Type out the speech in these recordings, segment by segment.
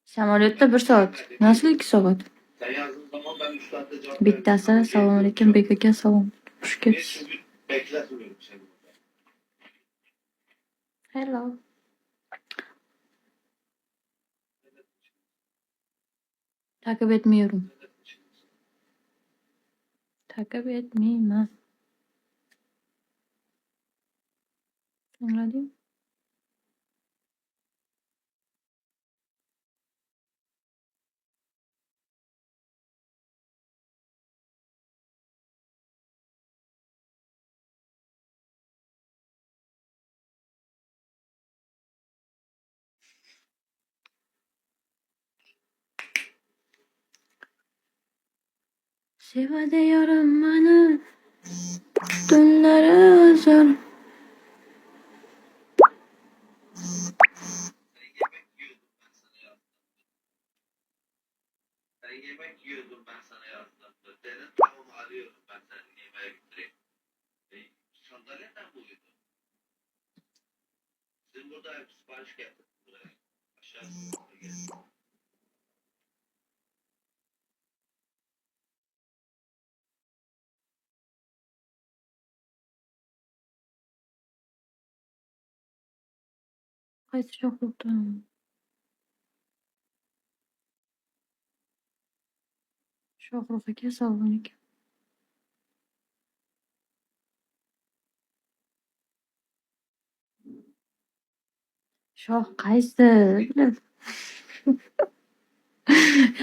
Samolyotda 1 soat. Nasıl 2 soat? Bittasi assalomu alaykum Bek aka, salom. Xush kelibsiz. Hello. Takip etmiyorum. Takip etmeyman. Anladın? Sevadi yarim mani. Tunlari uzun. Yemek yiyordum ben sana yazdığımda. Dedin tamam arıyorum ben seni yemeğe götüreyim. Sandalyeden mi uyudun? Sizin burada sipariş geldi buraya. Aşağısı geldi. Qaysi sho'xlikdan? Sho'xlik aka, assalomu alaykum. Shoh qaysi?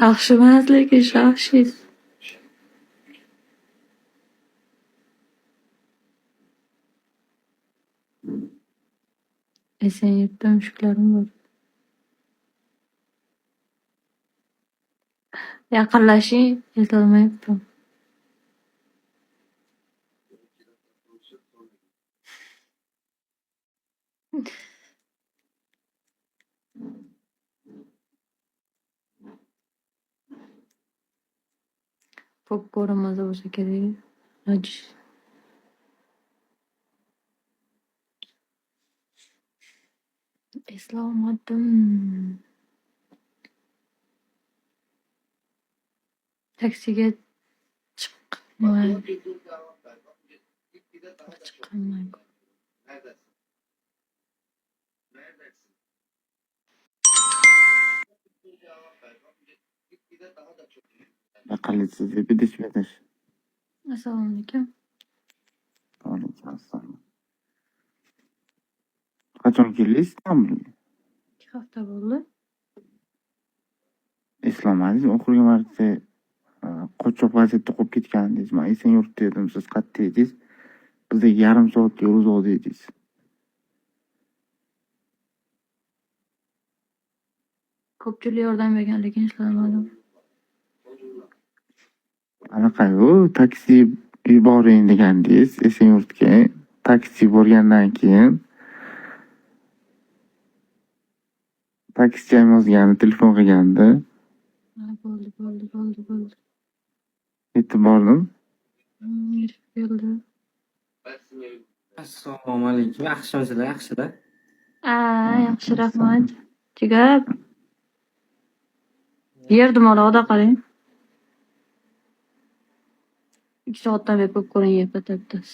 Yaxshi emas, lekin shoh. Esenyurtda mushuklarim bor. Yaqinlashing, eslolmayapman. Popcorn maza bo'lsa kerak. Nojish. Eslolmadim. Taksiga chiqmay. Chiqqanman. Aqalsiz deb edishmedish. Assalomu alaykum. Alaykum assalom. Qachon keldingiz Istanbulga? 2 hafta bo'ldi. Eslamadingiz, oxirgi marta qochoq vaziyatda qolib ketgandingiz. Men Esenyurtda edim, siz qayerda edingiz? Bizga yarim soat yo'l uzoq dedingiz. Ko'pchilik yordam bergan, lekin ishlamadim. Anaqayu taksi yuboring degandingiz Esenyurtga. Taksi yuborgandan keyin taksichi yozgandi, telefon qilgandi. Bo'ldi. Yetib bordim. Yetib keldi. Assalomu alaykum. Yaxshimisizlar? Yaxshi-da. Yaxshi, rahmat. Chigab. Yerdim olovda qarang. 2 soatdan beri popcorn yeb o'tiribsiz.